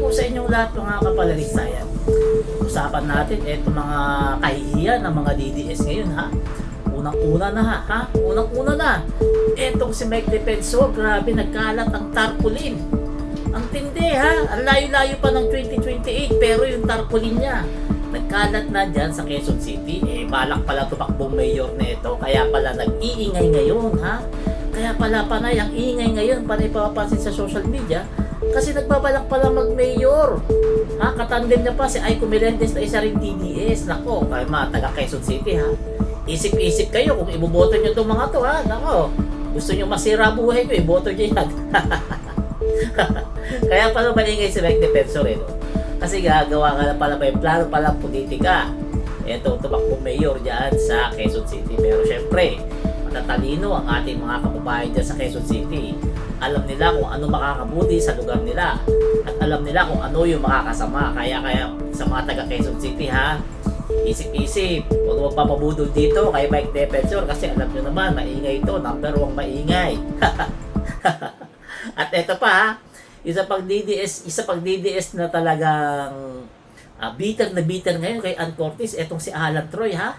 po sa inyong lahat mga kapalalisayan. Usapan natin itong mga kahihiyan ng mga DDS ngayon ha. Unang-una na ha. Unang-una na. Etong si Mike Defensor, grabe nagkalat ang tarpaulin. Ang tindi ha. Ang layo-layo pa ng 2028 pero yung tarpaulin niya nagkalat na dyan sa Quezon City. Balak pala tumakbong mayor nito. Kaya pala nag-iingay ngayon ha. Kaya pala panay ang ingay ngayon, panay papapansin sa social media kasi nagbabalak pala mag-mayor. Ha, katandem niya pa si Aiko Melendez na isa ring DDS. Nako, kaya mga taga Quezon City ha. Isip-isip kayo kung iboboto niyo itong mga to ha. Nako, gusto niyo masira buhay ko, iboto niyo yan. Kaya pala malingay si Mike Defensor no? Kasi gagawa nga na pala may plano palang politika. Ito, tumakbong mayor dyan sa Quezon City. Pero syempre, matatalino ang ating mga kababayan dyan sa Quezon City. Alam nila kung ano makakabuti sa lugar nila. At alam nila kung ano yung makakasama. Kaya sa mga taga Quezon City ha, isip-isip. Huwag magpapabudol dito kay Mike Defensor kasi alam nyo naman, maingay ito. Number 1 maingay. At eto pa ha, isa pang DDS na talagang bitter na bitter ngayon kay Ann Cortez. Etong si Alan Troy ha.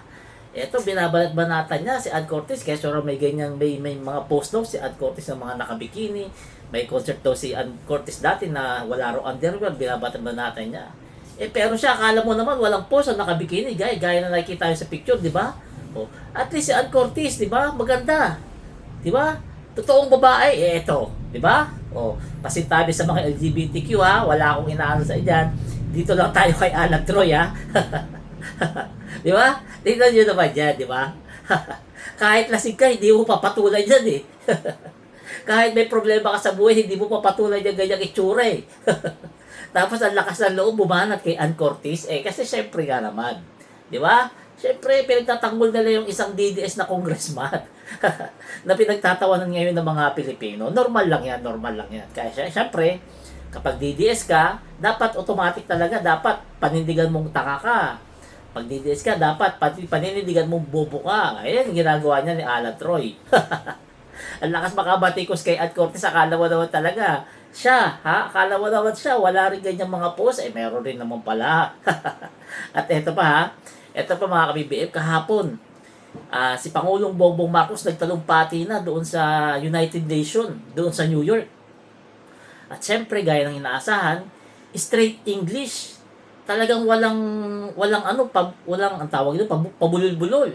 Ito, binabalat-banatan niya si Ann Cortez. Kaya sure may ganyan, may mga post daw si Ann Cortez ng mga nakabikini. May concert daw si Ann Cortez dati na wala raw underwear, binabalat-banatan niya. Pero siya, akala mo naman walang post ang nakabikini. Gaya na nakikita niyo sa picture, di ba? At least si Ann Cortez, di ba? Maganda. Di ba? Totoong babae, ito. Di ba? Pasintabi sa mga LGBTQ ha. Wala akong inaano sa iyan. Dito lang tayo kay Alan Troy ha. Di ba? Tingnan nyo naman dyan, di ba? Kahit lasing ka, hindi mo papatulan dyan eh. Kahit may problema ka sa buhay, hindi mo papatulan dyan ganyang itsura eh. Tapos ang lakas ng loob bumanat kay Ann Cortez kasi syempre nga naman. Di ba? Syempre, pinagtatanggol nila yung isang DDS na congressman na pinagtatawanan ngayon ng mga Pilipino. Normal lang yan. Kaya syempre, kapag DDS ka, dapat automatic talaga, dapat panindigan mong taka ka. Pag DDS ka, dapat paninindigan mong bobo ka. Ayan, ginagawa niya ni Alan Troy. Ang lakas makabatikos kay Ann Cortez, akala mo naman talaga. Siya, ha? Akala mo naman siya, wala rin ganyang mga post. Meron rin naman pala. At eto pa ha, eto pa mga ka-BBM, kahapon, si Pangulong Bongbong Marcos nagtalumpati na doon sa United Nations, doon sa New York. At syempre, gaya ng inaasahan, straight English. Talagang walang ang tawag nito, pabulol-bulol.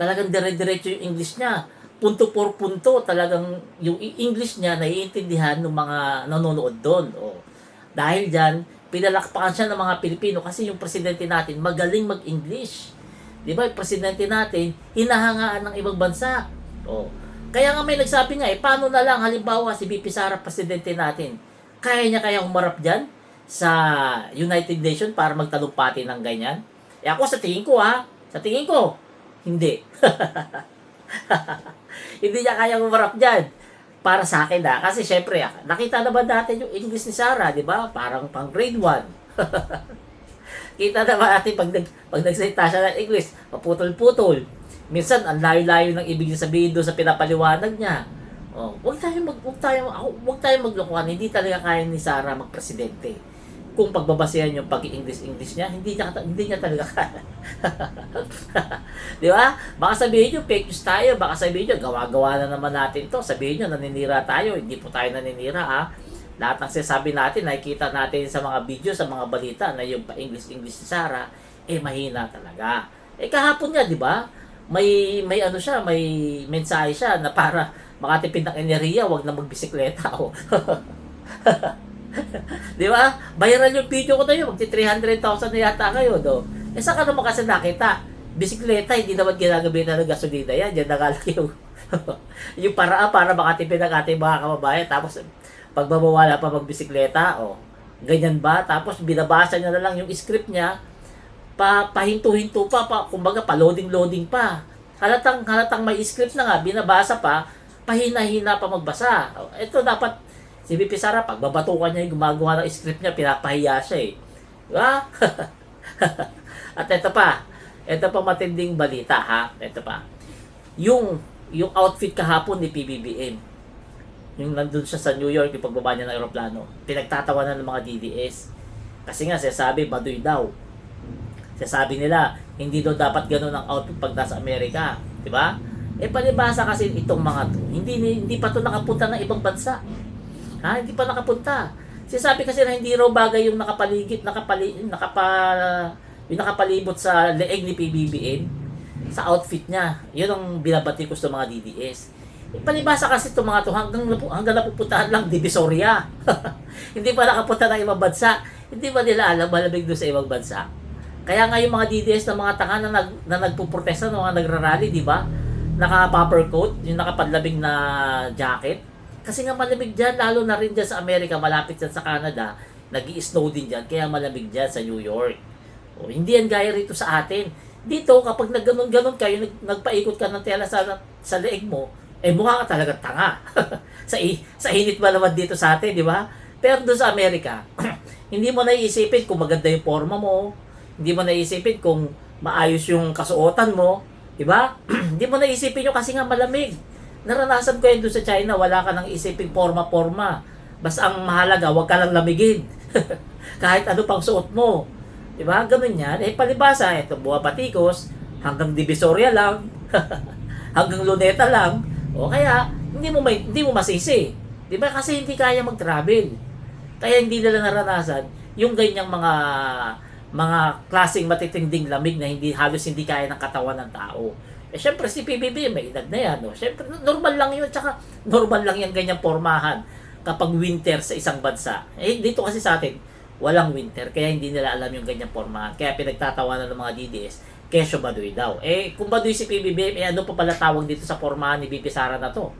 Talagang dire-diretso yung English niya. Punto por punto, talagang yung English niya naiintindihan ng mga nanonood doon. Dahil diyan, pinalakpakan siya ng mga Pilipino kasi yung presidente natin magaling mag-English. 'Di ba? Yung presidente natin hinahangaan ng ibang bansa. Kaya nga may nagsabi nga paano na lang halimbawa si VP Sara presidente natin. Kaya niya kaya humarap diyan sa United Nations para magtalumpati ng ganyan? Ako sa tingin ko, hindi. Hindi niya kaya humarap dyan. Para sa akin kasi syempre, nakita naman natin yung English ni Sara, di ba? Parang pang grade 1. Kita naman natin pag nagsalita siya ng English, paputol-putol. Minsan, ang layo-layo ng ibig sabihin doon sa pinapaliwanag niya. Huwag tayong maglokohan. Hindi talaga kaya ni Sara magpresidente. Kung pagbabasehan yung pag-English niya, hindi niya talaga kaya. Di ba? Baka sabihin nyo, fake news tayo. Baka sabihin nyo, gawa-gawa na naman natin to. Sabihin nyo, naninira tayo. Hindi po tayo naninira, ha? Lahat ng sinasabi natin, nakikita natin sa mga video, sa mga balita, na yung pa-English ni Sara, mahina talaga. Kahapon nga, di ba? May mensahe siya na para makatipid ng enerhiya, wag na magbisikleta. Di ba? Viral yung video ko tayo, magti 300,000 na yata kayo, do. Saan ka naman kasi nakita? Bisikleta, hindi naman ginagamitan ng gasolina yan. Diyan nakalaki yung paraan para makatipid ng ating mga kababayan. Tapos, pagbabawala pa magbisikleta, ganyan ba? Tapos, binabasa niya na lang yung script niya, pahinto-hinto pa, kumbaga, pa-loading-loading pa. Halatang may script na nga, binabasa pa, pahina-hina pa magbasa. Ito dapat, si VP Sara, pag babatukan niya yung gumagawa ng script niya, pinapahiya siya eh. Diba? At ito pa matinding balita ha. Ito pa. Yung outfit kahapon ni PBBM. Yung nandun siya sa New York, yung pagbaba niya ng aeroplano. Pinagtatawanan ng mga DDS. Kasi nga, sasabi, baduy daw. Sasabi nila, hindi daw dapat ganun ang outfit pag nasa Amerika. Di ba? Palibasa kasi itong mga to, hindi pa to nakapunta ng ibang bansa. Ha? Hindi pa nakapunta. Sasabi kasi na hindi raw bagay yung yung nakapalibot sa leeg ni PBBM sa outfit niya. Yun ang binabati ko sa mga DDS. Palibasa kasi itong mga to hanggang napupuntahan lang Divisoria. Hindi pa nakapunta ng ibang bansa. Hindi ba nila alam malamig doon sa ibang bansa? Kaya nga yung mga DDS na mga tanga na nagpuprotesta, mga nagrarally, di ba? Naka-popper coat, yung nakapanlamig na jacket. Kasi nga malamig dyan, lalo na rin dyan sa Amerika, malapit dyan sa Canada, nag-i-snow din dyan, kaya malamig dyan sa New York. O, hindi yan gaya rito sa atin. Dito, kapag nagganon-ganon kayo, nagpaikot ka ng tela sa leeg mo, mukha ka talaga tanga. sa init ba naman dito sa atin, di ba? Pero doon sa Amerika, hindi mo naiisipin kung maganda yung forma mo, hindi mo naisipin kung maayos yung kasuotan mo, di ba? Hindi mo naisipin yun kasi nga malamig. Naranasan ko yun doon sa China, wala ka nang isipin forma-forma. Basta ang mahalaga, wag ka lang lamigin. Kahit ano pang suot mo. Di ba? Ganun yan. Palibasa, ito, Buha Paticos, hanggang Divisoria lang, hanggang Luneta lang. O kaya, hindi mo masisi. Di ba? Kasi hindi kaya mag-travel. Kaya hindi nila naranasan yung ganyang mga klaseng matitinding lamig na halos hindi kaya ng katawan ng tao. Syempre si PBB may edad na yan, no? Syempre normal lang yun, tsaka normal lang yung ganyang pormahan kapag winter sa isang bansa. Dito kasi sa atin, walang winter, kaya hindi nila alam yung ganyang pormahan. Kaya pinagtatawanan ng mga DDS, kesyo baduy daw. Kung baduy si PBB, ano pa pala tawag dito sa pormahan ni BP Sara na to?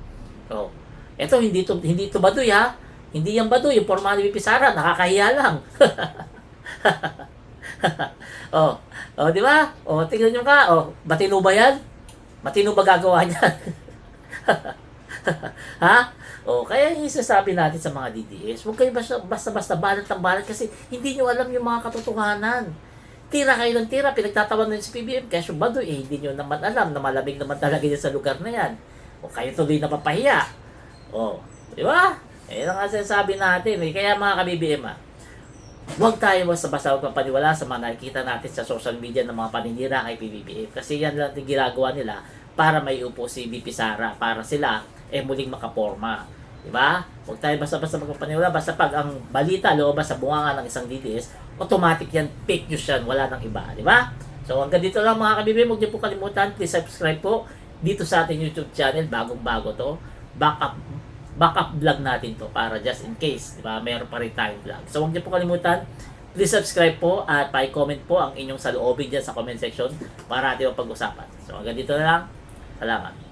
So, eto, hindi to baduy, ha? Hindi yan baduy, yung pormahan ni BP Sara, nakakahiya lang. Di ba? Tingnan nyo ka. Matino ba yan? Matino ba gagawa niyan? Ha? Kaya yung isasabi natin sa mga DDS, huwag kayo basta-basta balat ng balat kasi hindi nyo alam yung mga katotohanan. Tira kayo ng tira, pinagtatawanan si PBM, kaya yung baduy, hindi nyo naman alam na malamig naman talaga yan sa lugar na yan. Kayo tuloy na papahiya. Di ba? Yan ang sinasabi natin. Kaya mga ka-BBM, huwag tayo basta-basta magpapaniwala sa mga nakikita natin sa social media ng mga paninira kay PBBM. Kasi yan lang yung ginagawa nila para may upo si BP Sara, para sila muling makaporma. Diba? Huwag tayo basta-basta magpapaniwala. Basta pag ang balita loobas sa bunganga ng isang DDS, automatic yan, fake news yan, wala nang iba. Diba? So hanggang dito lang mga ka-BBM, huwag niyo po kalimutan, please subscribe po dito sa ating YouTube channel, bagong-bago to. Backup vlog natin to para just in case, di ba? Meron pa rin tayong vlog. So huwag niyo po kalimutan, please subscribe po at pa-comment po ang inyong saloobin dyan sa comment section para ating pag-usapan. So hanggang dito na lang. Salamat.